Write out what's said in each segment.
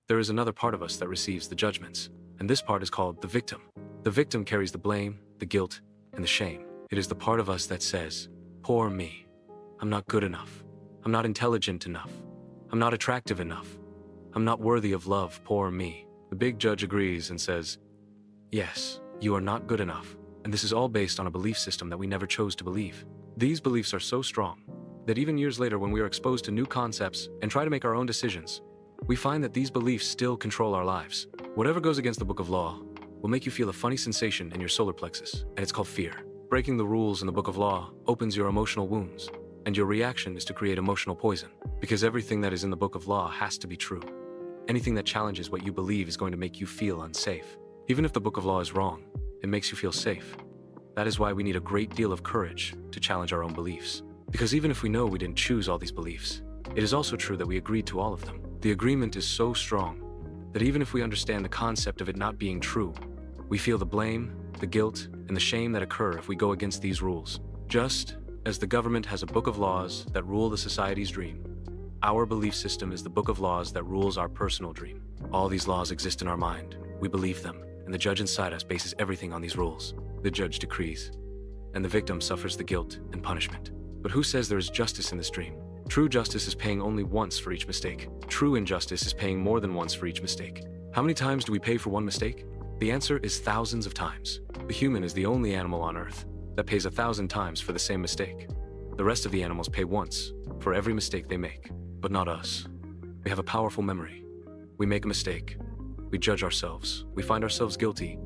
there is another part of us that receives the judgments, and this part is called the victim. The victim carries the blame, the guilt, and the shame. It is the part of us that says, "Poor me. I'm not good enough. I'm not intelligent enough. I'm not attractive enough. I'm not worthy of love, poor me." The big judge agrees and says, "Yes, you are not good enough." And this is all based on a belief system that we never chose to believe. These beliefs are so strong that even years later, when we are exposed to new concepts and try to make our own decisions, we find that these beliefs still control our lives. Whatever goes against the book of law will make you feel a funny sensation in your solar plexus, and it's called fear. Breaking the rules in the book of law opens your emotional wounds, and your reaction is to create emotional poison, because everything that is in the book of law has to be true. Anything that challenges what you believe is going to make you feel unsafe. Even if the book of law is wrong, it makes you feel safe. That is why we need a great deal of courage to challenge our own beliefs. Because even if we know we didn't choose all these beliefs, it is also true that we agreed to all of them. The agreement is so strong that even if we understand the concept of it not being true, we feel the blame, the guilt, and the shame that occur if we go against these rules. Just as the government has a book of laws that rule the society's dream, our belief system is the book of laws that rules our personal dream. All these laws exist in our mind. We believe them, and the judge inside us bases everything on these rules. The judge decrees, and the victim suffers the guilt and punishment. But who says there is justice in this dream? True justice is paying only once for each mistake. True injustice is paying more than once for each mistake. How many times do we pay for one mistake? The answer is thousands of times. The human is the only animal on Earth that pays 1,000 times for the same mistake. The rest of the animals pay once for every mistake they make, but not us. We have a powerful memory. We make a mistake. We judge ourselves. We find ourselves guilty,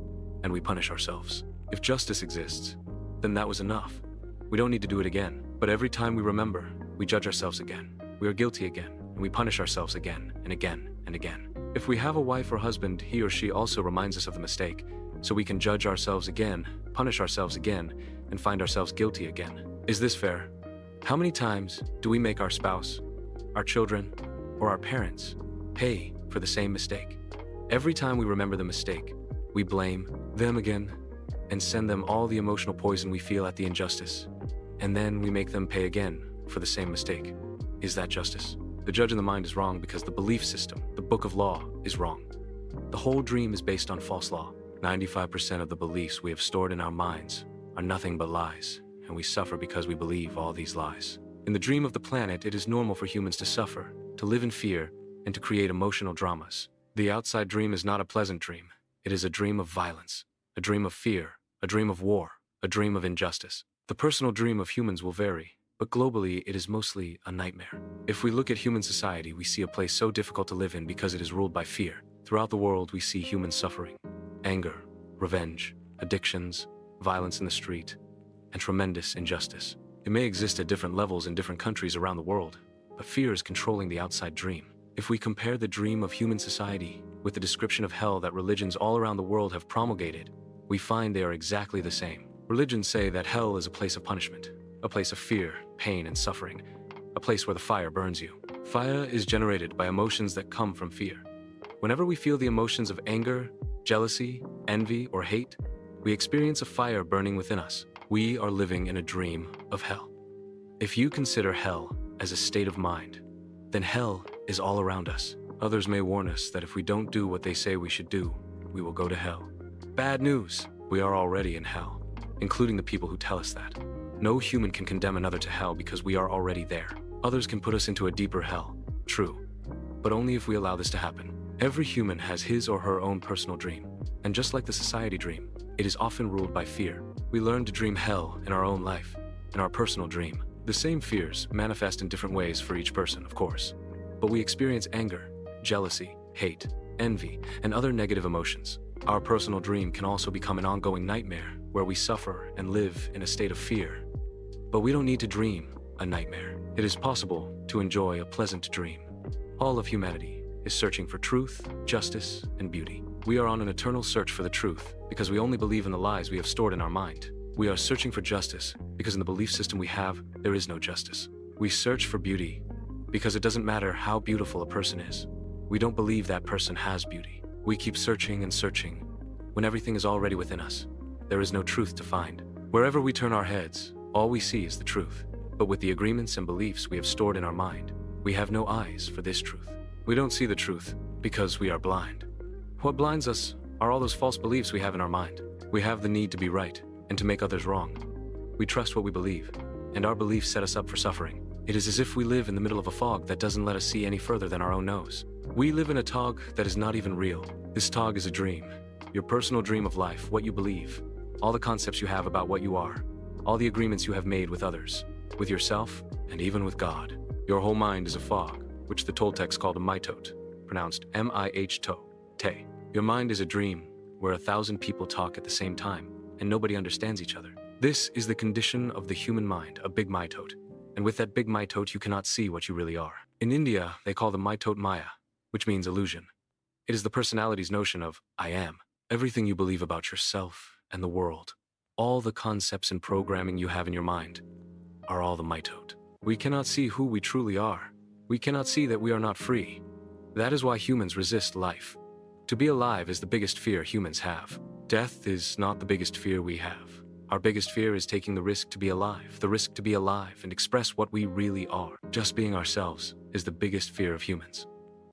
and we punish ourselves. If justice exists, then that was enough. We don't need to do it again. But every time we remember, we judge ourselves again. We are guilty again, and we punish ourselves again and again and again. If we have a wife or husband, he or she also reminds us of the mistake, so we can judge ourselves again, punish ourselves again, and find ourselves guilty again. Is this fair? How many times do we make our spouse, our children, or our parents pay for the same mistake? Every time we remember the mistake, we blame them again and send them all the emotional poison we feel at the injustice. And then we make them pay again for the same mistake. Is that justice? The judge in the mind is wrong because the belief system, the book of law, is wrong. The whole dream is based on false law. 95% of the beliefs we have stored in our minds are nothing but lies, and we suffer because we believe all these lies. In the dream of the planet, it is normal for humans to suffer, to live in fear, and to create emotional dramas. The outside dream is not a pleasant dream. It is a dream of violence, a dream of fear, a dream of war, a dream of injustice. The personal dream of humans will vary, but globally it is mostly a nightmare. If we look at human society, we see a place so difficult to live in because it is ruled by fear. Throughout the world, we see human suffering, anger, revenge, addictions, violence in the street, and tremendous injustice. It may exist at different levels in different countries around the world, but fear is controlling the outside dream. If we compare the dream of human society with the description of hell that religions all around the world have promulgated, we find they are exactly the same. Religions say that hell is a place of punishment, a place of fear, pain, and suffering, a place where the fire burns you. Fire is generated by emotions that come from fear. Whenever we feel the emotions of anger, jealousy, envy, or hate, we experience a fire burning within us. We are living in a dream of hell. If you consider hell as a state of mind, then hell is all around us. Others may warn us that if we don't do what they say we should do, we will go to hell. Bad news, we are already in hell, including the people who tell us that. No human can condemn another to hell because we are already there. Others can put us into a deeper hell, true, but only if we allow this to happen. Every human has his or her own personal dream, and just like the society dream, it is often ruled by fear. We learn to dream hell in our own life, in our personal dream. The same fears manifest in different ways for each person, of course, but we experience anger, jealousy, hate, envy, and other negative emotions. Our personal dream can also become an ongoing nightmare where we suffer and live in a state of fear. But we don't need to dream a nightmare. It is possible to enjoy a pleasant dream. All of humanity is searching for truth, justice, and beauty. We are on an eternal search for the truth because we only believe in the lies we have stored in our mind. We are searching for justice because in the belief system we have, there is no justice. We search for beauty because it doesn't matter how beautiful a person is. We don't believe that person has beauty. We keep searching and searching when everything is already within us. There is no truth to find. Wherever we turn our heads, all we see is the truth. But with the agreements and beliefs we have stored in our mind, we have no eyes for this truth. We don't see the truth Because we are blind. What blinds us are all those false beliefs we have in our mind. We have the need to be right and to make others wrong. We trust what we believe, and our beliefs set us up for suffering. It is as if we live in the middle of a fog that doesn't let us see any further than our own nose. We live in a tog that is not even real. This tog is a dream. Your personal dream of life, what you believe, all the concepts you have about what you are, all the agreements you have made with others, with yourself, and even with God. Your whole mind is a fog, which the Toltecs called a mitote, pronounced M-I-H-to-te. Your mind is a dream where 1,000 people talk at the same time, and nobody understands each other. This is the condition of the human mind, a big mitote. And with that big mitote, you cannot see what you really are. In India, they call the mitote Maya, which means illusion. It is the personality's notion of I am. Everything you believe about yourself and the world, all the concepts and programming you have in your mind, are all the mitote. We cannot see who we truly are. We cannot see that we are not free. That is why humans resist life. To be alive is the biggest fear humans have. Death is not the biggest fear we have. Our biggest fear is taking the risk to be alive, and express what we really are. Just being ourselves is the biggest fear of humans.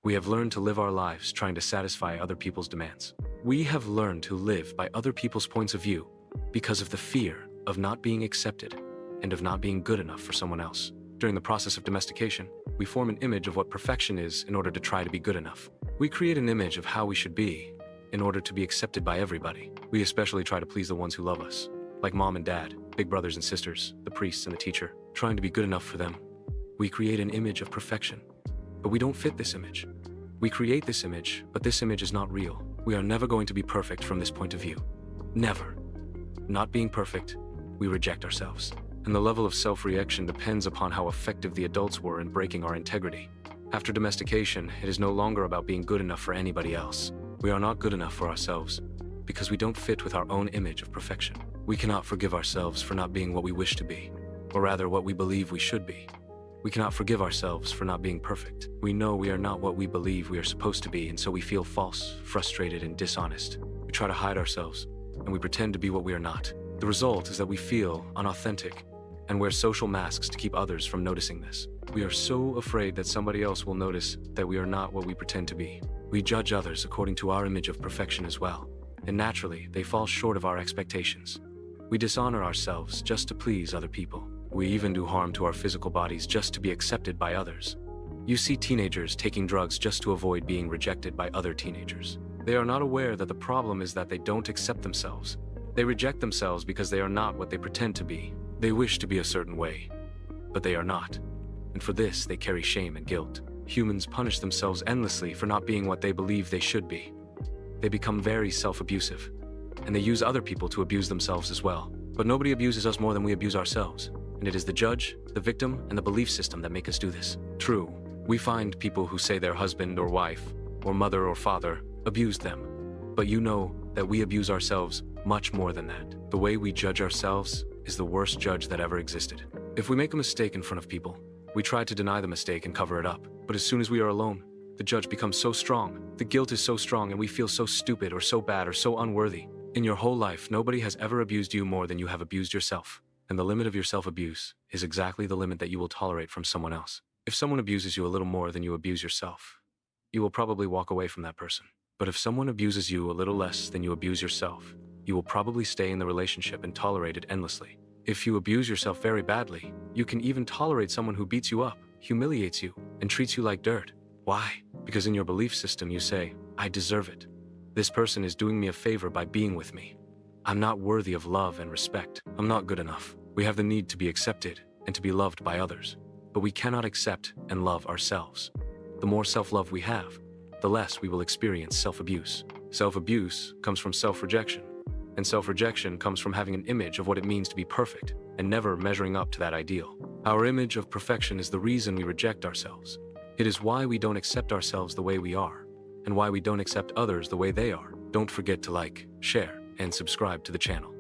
We have learned to live our lives trying to satisfy other people's demands. We have learned to live by other people's points of view because of the fear of not being accepted and of not being good enough for someone else. During the process of domestication, we form an image of what perfection is in order to try to be good enough. We create an image of how we should be in order to be accepted by everybody. We especially try to please the ones who love us, like mom and dad, big brothers and sisters, the priests and the teacher, trying to be good enough for them. We create an image of perfection, but we don't fit this image. We create this image, but this image is not real. We are never going to be perfect from this point of view. Never. Not being perfect, we reject ourselves. And the level of self-reaction depends upon how effective the adults were in breaking our integrity. After domestication, it is no longer about being good enough for anybody else. We are not good enough for ourselves because we don't fit with our own image of perfection. We cannot forgive ourselves for not being what we wish to be, or rather what we believe we should be. We cannot forgive ourselves for not being perfect. We know we are not what we believe we are supposed to be, and so we feel false, frustrated, and dishonest. We try to hide ourselves, and we pretend to be what we are not. The result is that we feel unauthentic and wear social masks to keep others from noticing this. We are so afraid that somebody else will notice that we are not what we pretend to be. We judge others according to our image of perfection as well, and naturally, they fall short of our expectations. We dishonor ourselves just to please other people. We even do harm to our physical bodies just to be accepted by others. You see teenagers taking drugs just to avoid being rejected by other teenagers. They are not aware that the problem is that they don't accept themselves. They reject themselves because they are not what they pretend to be. They wish to be a certain way, but they are not. And for this, they carry shame and guilt. Humans punish themselves endlessly for not being what they believe they should be. They become very self-abusive, and they use other people to abuse themselves as well. But nobody abuses us more than we abuse ourselves. And it is the judge, the victim, and the belief system that make us do this. True, we find people who say their husband or wife, or mother or father, abused them. But you know that we abuse ourselves much more than that. The way we judge ourselves is the worst judge that ever existed. If we make a mistake in front of people, we try to deny the mistake and cover it up. But as soon as we are alone, the judge becomes so strong, the guilt is so strong, and we feel so stupid or so bad or so unworthy. In your whole life, nobody has ever abused you more than you have abused yourself. And the limit of your self-abuse is exactly the limit that you will tolerate from someone else. If someone abuses you a little more than you abuse yourself, you will probably walk away from that person. But if someone abuses you a little less than you abuse yourself, you will probably stay in the relationship and tolerate it endlessly. If you abuse yourself very badly, you can even tolerate someone who beats you up, humiliates you, and treats you like dirt. Why? Because in your belief system you say, I deserve it. This person is doing me a favor by being with me. I'm not worthy of love and respect. I'm not good enough. We have the need to be accepted and to be loved by others, but we cannot accept and love ourselves. The more self-love we have, the less we will experience self-abuse. Self-abuse comes from self-rejection, and self-rejection comes from having an image of what it means to be perfect and never measuring up to that ideal. Our image of perfection is the reason we reject ourselves. It is why we don't accept ourselves the way we are, and why we don't accept others the way they are. Don't forget to like, share, and subscribe to the channel.